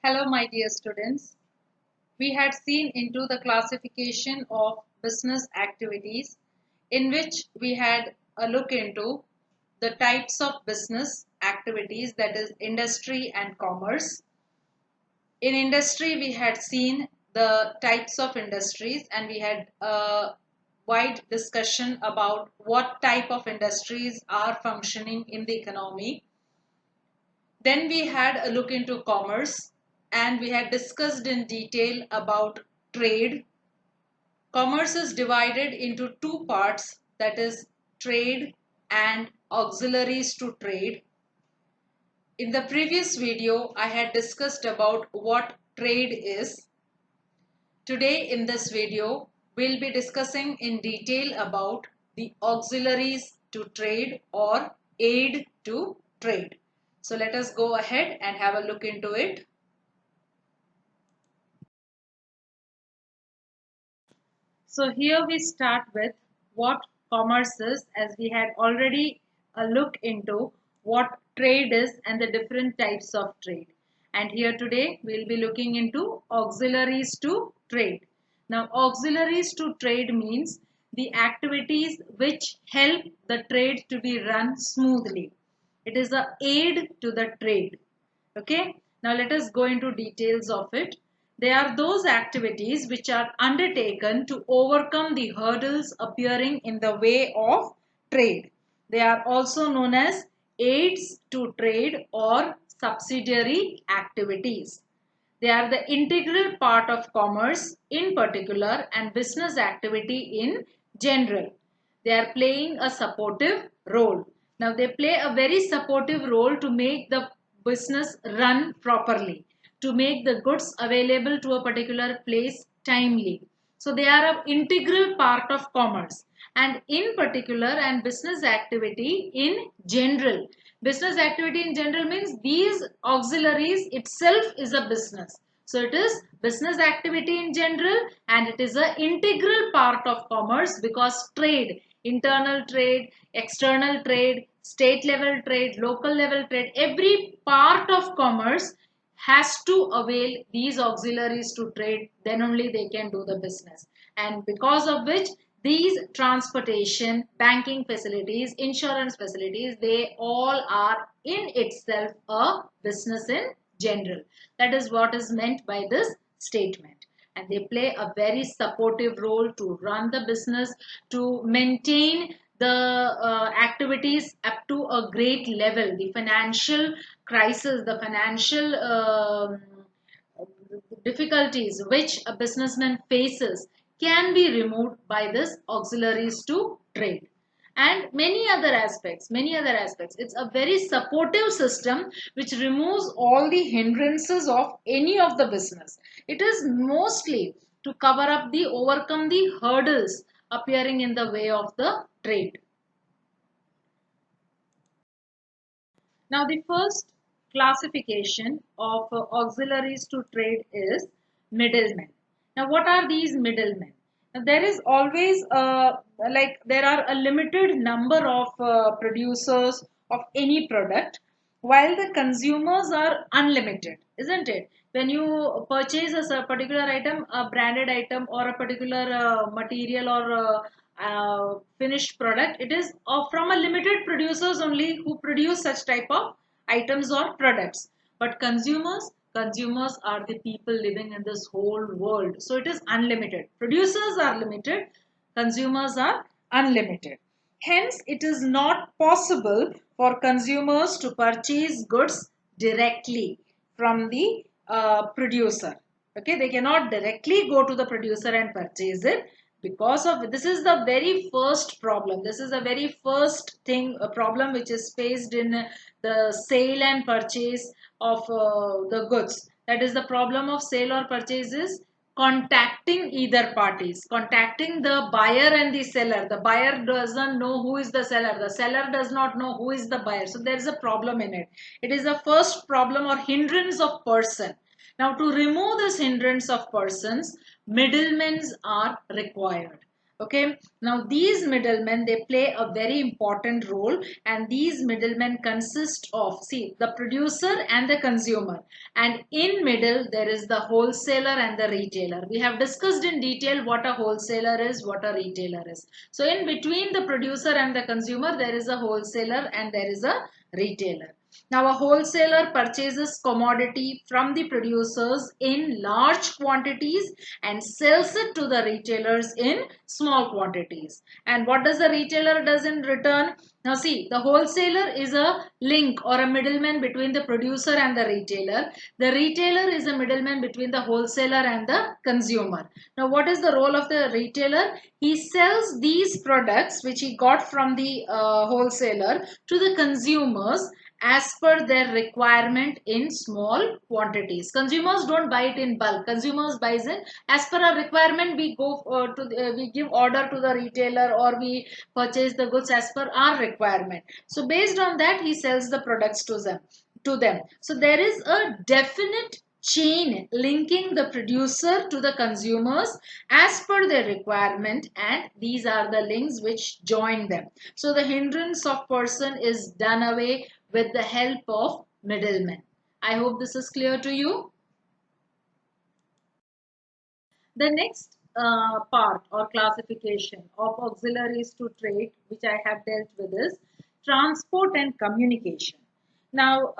Hello, my dear students. We had seen into the classification of business activities in which we had a look into the types of business activities, that is industry and commerce. In industry, we had seen the types of industries and we had a wide discussion about what type of industries are functioning in the economy. Then we had a look into commerce and we had discussed in detail about trade. Commerce is divided into two parts, that is trade and auxiliaries to trade. In the previous video, I had discussed about what trade is. Today in this video, we'll be discussing in detail about the auxiliaries to trade or aid to trade. So let us go ahead and have a look into it. So here we start with what commerce is, as we had already a look into what trade is and the different types of trade. And here today we'll be looking into auxiliaries to trade. Now auxiliaries to trade means the activities which help the trade to be run smoothly. It is a aid to the trade. Okay. Now let us go into details of it. They are those activities which are undertaken to overcome the hurdles appearing in the way of trade. They are also known as aids to trade or subsidiary activities. They are the integral part of commerce in particular and business activity in general. They are playing a supportive role. Now they play a very supportive role to make the business run properly, to make the goods available to a particular place timely. So they are an integral part of commerce and in particular and business activity in general. Business activity in general means these auxiliaries itself is a business. So it is business activity in general and it is an integral part of commerce because trade, internal trade, external trade, state level trade, local level trade, every part of commerce has to avail these auxiliaries to trade, then only they can do the business. And because of which these transportation, banking facilities, insurance facilities, they all are in itself a business in general. That is what is meant by this statement. And they play a very supportive role to run the business, to maintain the activities up to a great level. The financial crisis, the financial difficulties which a businessman faces can be removed by this auxiliaries to trade and many other aspects. It's a very supportive system which removes all the hindrances of any of the business. It is mostly to cover up the overcome the hurdles appearing in the way of the trade. Now, the first classification of auxiliaries to trade is middlemen. Now, what are these middlemen? Now, there is always there are a limited number of producers of any product, while the consumers are unlimited, isn't it? When you purchase a particular item, a branded item, or a particular material or finished product, it is from a limited producers only who produce such type of items or products. But consumers are the people living in this whole world, so it is unlimited. Producers are limited, consumers are unlimited. Hence it is not possible for consumers to purchase goods directly from the producer. Okay, they cannot directly go to the producer and purchase it. Because of this is the very first problem. This is the very first thing, a problem which is faced in the sale and purchase of the goods. That is the problem of sale or purchase is contacting either parties, contacting the buyer and the seller. The buyer doesn't know who is the seller does not know who is the buyer. So there is a problem in it. It is the first problem or hindrance of person. Now to remove this hindrance of persons, middlemen are required. Okay, now these middlemen, they play a very important role, and these middlemen consist of, see, the producer and the consumer, and in middle there is the wholesaler and the retailer. We have discussed in detail what a wholesaler is, what a retailer is. So in between the producer and the consumer there is a wholesaler and there is a retailer. Now, a wholesaler purchases commodity from the producers in large quantities and sells it to the retailers in small quantities. And what does the retailer does in return? Now see, the wholesaler is a link or a middleman between the producer and the retailer. The retailer is a middleman between the wholesaler and the consumer. Now what is the role of the retailer? He sells these products which he got from the wholesaler to the consumers as per their requirement in small quantities. Consumers don't buy it in bulk. Consumers buys it as per our requirement. We go we give order to the retailer, or we purchase the goods as per our requirement. So based on that, he sells the products to them. So there is a definite chain linking the producer to the consumers as per their requirement, and these are the links which join them. So the hindrance of person is done away with the help of middlemen. I hope this is clear to you. The next part or classification of auxiliaries to trade, which I have dealt with, is transport and communication. Now,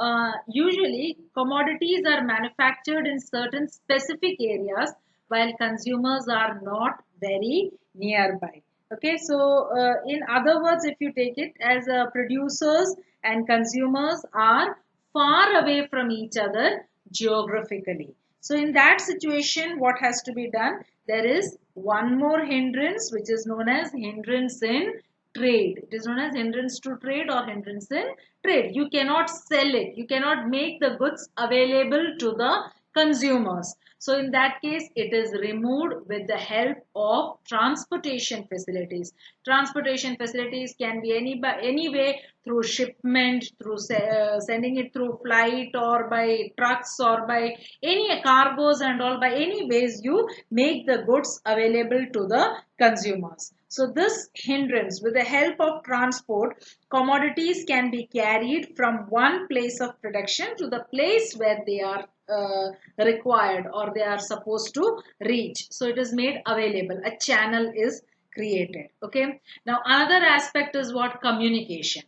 usually commodities are manufactured in certain specific areas while consumers are not very nearby. Okay, so in other words, if you take it as producers and consumers are far away from each other geographically. So in that situation, what has to be done? There is one more hindrance which is known as hindrance in trade. It is known as hindrance to trade or hindrance in trade. You cannot sell it. You cannot make the goods available to the consumers. So in that case, it is removed with the help of transportation facilities. Transportation facilities can be any way, through shipment, through sending it through flight, or by trucks, or by any cargoes and all. By any ways you make the goods available to the consumers. So this hindrance, with the help of transport, commodities can be carried from one place of production to the place where they are required or they are supposed to reach. So it is made available. A channel is created. Okay, now another aspect is what? Communication.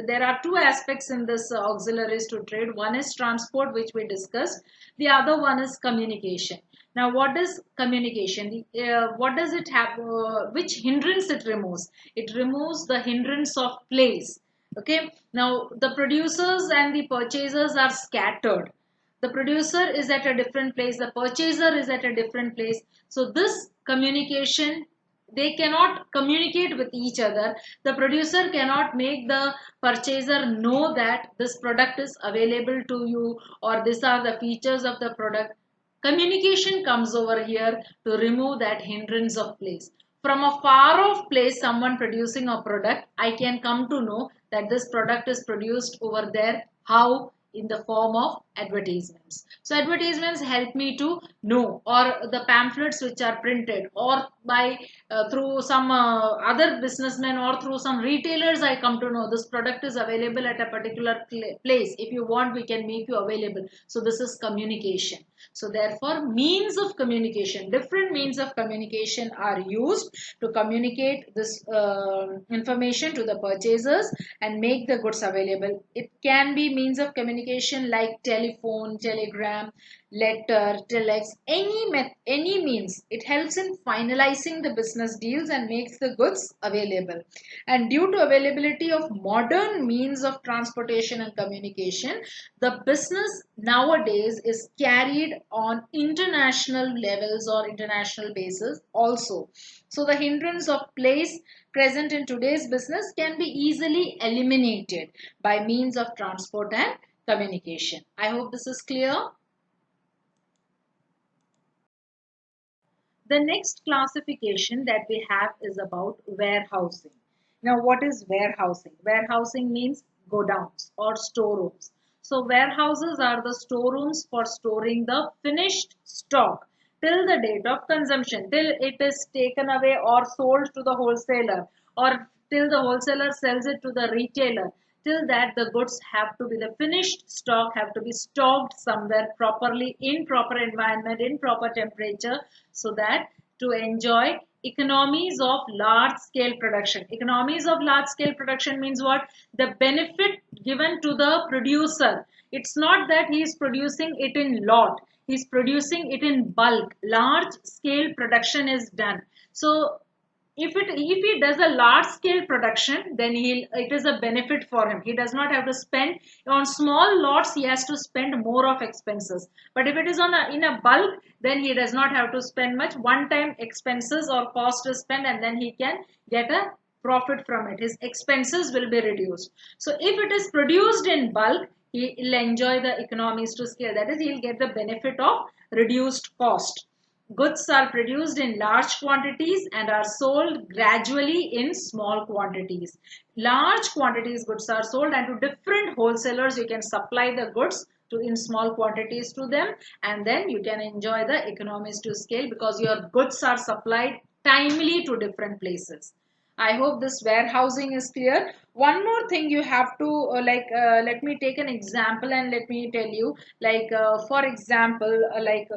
There are two aspects in this auxiliaries to trade. One is transport, which we discussed. The other one is communication. Now what is communication? What does it have? Which hindrance it removes? It removes the hindrance of place. Okay, now the producers and the purchasers are scattered. The producer is at a different place, the purchaser is at a different place. So this communication, they cannot communicate with each other. The producer cannot make the purchaser know that this product is available to you, or these are the features of the product. Communication comes over here to remove that hindrance of place. From a far off place, someone producing a product, I can come to know that this product is produced over there. How? In the form of advertisements. So advertisements help me to know, or the pamphlets which are printed, or by through some other businessmen, or through some retailers, I come to know this product is available at a particular place. If you want, we can make you available. So this is communication. So therefore, means of communication, different means of communication are used to communicate this information to the purchasers and make the goods available. It can be means of communication like telephone, telegram, letter, telex, any means. It helps in finalizing the business deals and makes the goods available. And due to availability of modern means of transportation and communication, the business nowadays is carried on international levels or international basis also. So the hindrance of place present in today's business can be easily eliminated by means of transport and communication. I hope this is clear. The next classification that we have is about warehousing. Now, what is warehousing? Warehousing means godowns or storerooms. So, warehouses are the storerooms for storing the finished stock. till the date of consumption, till it is taken away or sold to the wholesaler, or till the wholesaler sells it to the retailer. Till that, the goods have to be, the finished stock have to be stocked somewhere properly, in proper environment, in proper temperature, so that to enjoy economies of large scale production. Economies of large scale production means what? The benefit given to the producer. It's not that he is producing it in lot, he is producing it in bulk. Large scale production is done. So if he does a large scale production, then it is a benefit for him. He does not have to spend on small lots. He has to spend more of expenses. But if it is in a bulk, then he does not have to spend much. One time expenses or cost is spent, and then he can get a profit from it. His expenses will be reduced. So if it is produced in bulk, he will enjoy the economies to scale. That is, he will get the benefit of reduced cost. Goods are produced in large quantities and are sold gradually in small quantities. Large quantities goods are sold, and to different wholesalers you can supply the goods to in small quantities to them, and then you can enjoy the economies to scale because your goods are supplied timely to different places. I hope this warehousing is clear. One more thing you have to let me take an example and let me tell you, for example,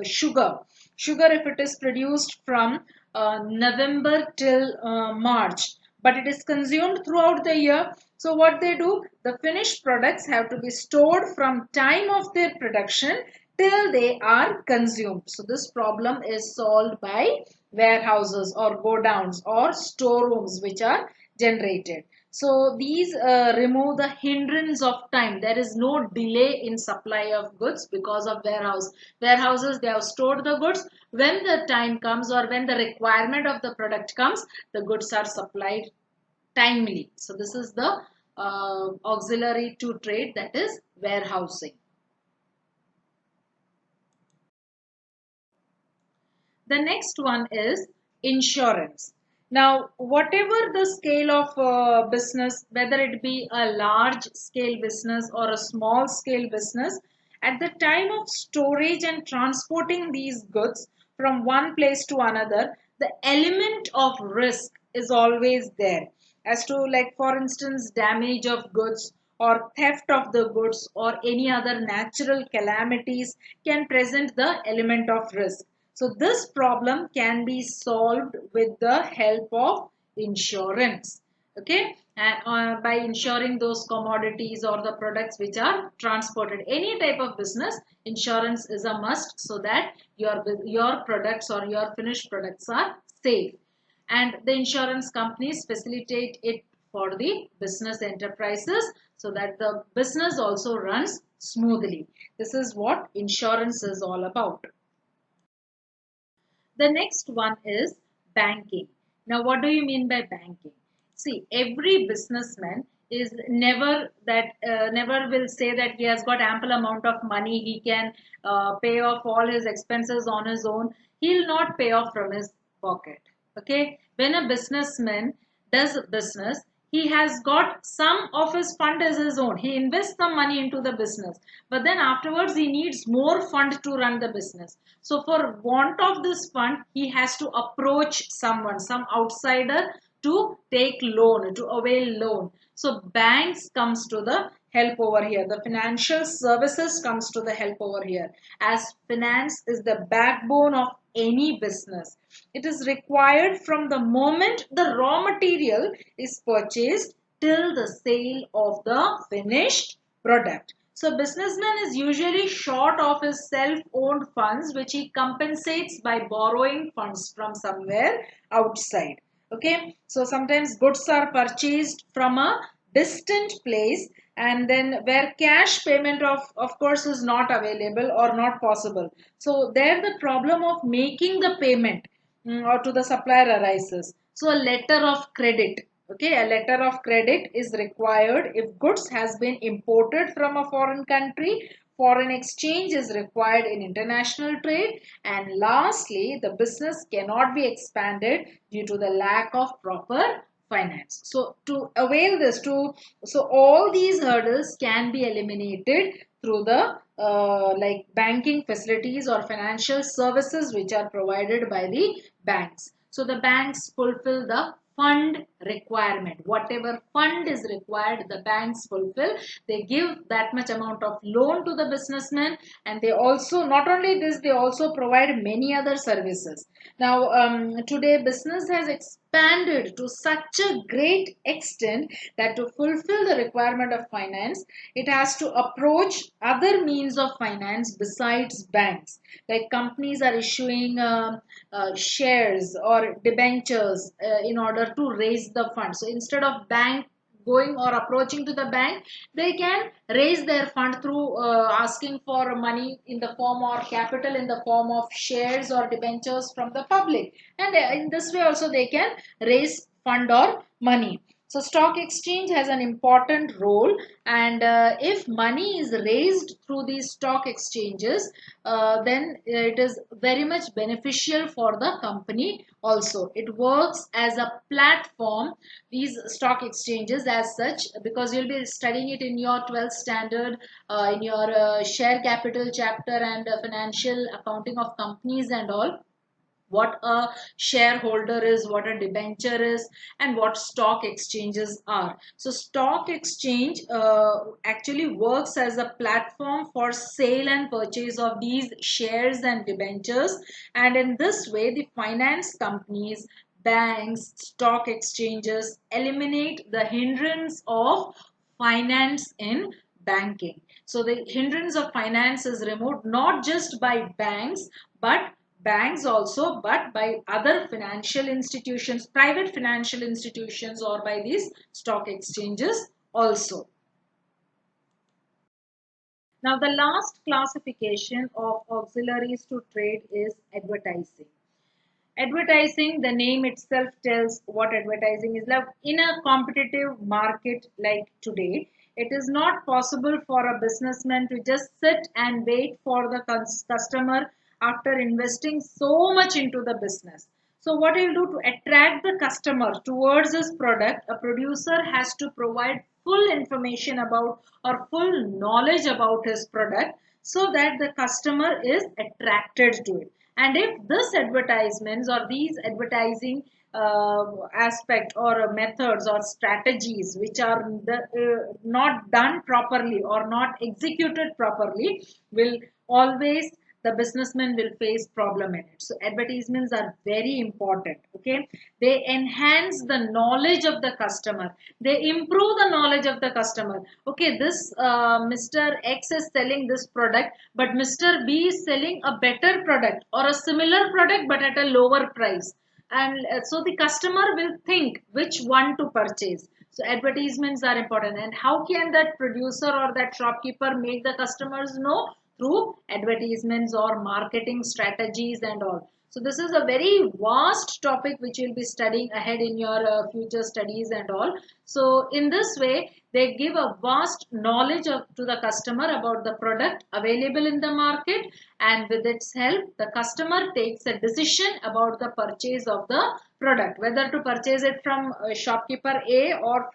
sugar. Sugar, if it is produced from November till March, but it is consumed throughout the year. So what they do, the finished products have to be stored from time of their production till they are consumed. So this problem is solved by warehouses or godowns or storerooms which are generated. So these remove the hindrance of time. There is no delay in supply of goods because of warehouses. They have stored the goods. When the time comes or when the requirement of the product comes, the goods are supplied timely. So this is the auxiliary to trade, that is warehousing. The next one is insurance. Now, whatever the scale of business, whether it be a large scale business or a small scale business, at the time of storage and transporting these goods from one place to another, the element of risk is always there. As to, like, for instance, damage of goods or theft of the goods or any other natural calamities can present the element of risk. So this problem can be solved with the help of insurance. Okay, and by insuring those commodities or the products which are transported. Any type of business, insurance is a must so that your products or your finished products are safe. And the insurance companies facilitate it for the business enterprises so that the business also runs smoothly. This is what insurance is all about. The next one is banking. Now, what do you mean by banking? See, every businessman is never will say that he has got ample amount of money. He can pay off all his expenses on his own. He'll not pay off from his pocket. Okay, when a businessman does business, he has got some of his fund as his own. He invests some money into the business, but then afterwards he needs more fund to run the business. So for want of this fund, he has to approach someone, some outsider, to take loan, to avail loan. So banks comes to the help over here. The financial services comes to the help over here, as finance is the backbone of any business. It is required from the moment the raw material is purchased till the sale of the finished product. So businessman is usually short of his self-owned funds, which he compensates by borrowing funds from somewhere outside. Okay, so sometimes goods are purchased from a distant place, and then where cash payment of course is not available or not possible. So there the problem of making the payment or to the supplier arises. So a letter of credit. Okay, a letter of credit is required if goods has been imported from a foreign country. Foreign exchange is required in international trade, and lastly, the business cannot be expanded due to the lack of proper finance. So to avail this, so all these hurdles can be eliminated through the like banking facilities or financial services which are provided by the banks. So the banks fulfill the fund requirement. Whatever fund is required, the banks fulfill. They give that much amount of loan to the businessman, and they also, not only this, they also provide many other services. Now, today business has expanded to such a great extent that to fulfill the requirement of finance, it has to approach other means of finance besides banks. Like companies are issuing shares or debentures in order to raise the fund. So instead of bank going or approaching to the bank, they can raise their fund through asking for money in the form or capital in the form of shares or debentures from the public, and in this way also they can raise fund or money. So stock exchange has an important role, and if money is raised through these stock exchanges, then it is very much beneficial for the company also. It works as a platform, these stock exchanges as such, because you'll be studying it in your 12th standard, in your share capital chapter and financial accounting of companies and all, what a shareholder is, what a debenture is, and what stock exchanges are. So stock exchange actually works as a platform for sale and purchase of these shares and debentures, and in this way the finance companies, banks, stock exchanges eliminate the hindrance of finance in banking. So the hindrance of finance is removed not just by banks also, but by other financial institutions, private financial institutions, or by these stock exchanges also. Now the last classification of auxiliaries to trade is advertising. Advertising, the name itself tells what advertising is. Like in a competitive market like today, it is not possible for a businessman to just sit and wait for the customer after investing so much into the business. So what he'll do to attract the customer towards his product, a producer has to provide full information about or full knowledge about his product so that the customer is attracted to it. And if this advertisements or these advertising aspect or methods or strategies which are not done properly or not executed properly, will always, the businessman will face problem in it. So advertisements are very important. Okay, they enhance the knowledge of the customer, they improve the knowledge of the customer. Okay, this Mr. X is selling this product, but Mr. B is selling a better product or a similar product but at a lower price, and so the customer will think which one to purchase. So advertisements are important, and how can that producer or that shopkeeper make the customers know? Through advertisements or marketing strategies and all. So this is a very vast topic which you'll be studying ahead in your future studies and all. So in this way, they give a vast knowledge to the customer about the product available in the market, and with its help, the customer takes a decision about the purchase of the product, whether to purchase it from shopkeeper A or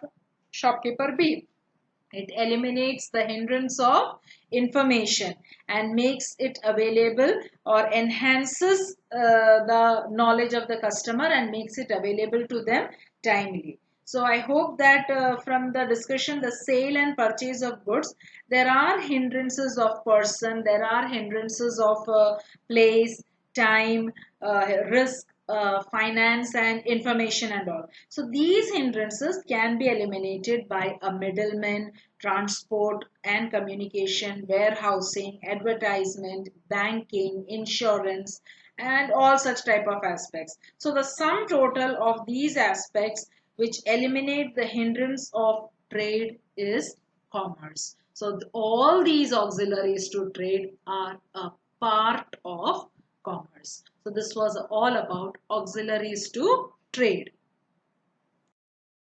shopkeeper B. It eliminates the hindrance of information and makes it available, or enhances the knowledge of the customer and makes it available to them timely. So I hope that from the discussion, the sale and purchase of goods, there are hindrances of person, there are hindrances of place, time, risk, finance and information and all. So these hindrances can be eliminated by a middleman, transport and communication, warehousing, advertisement, banking, insurance, and all such type of aspects. So the sum total of these aspects which eliminate the hindrance of trade is commerce. So all these auxiliaries to trade are a part of commerce. So this was all about auxiliaries to trade.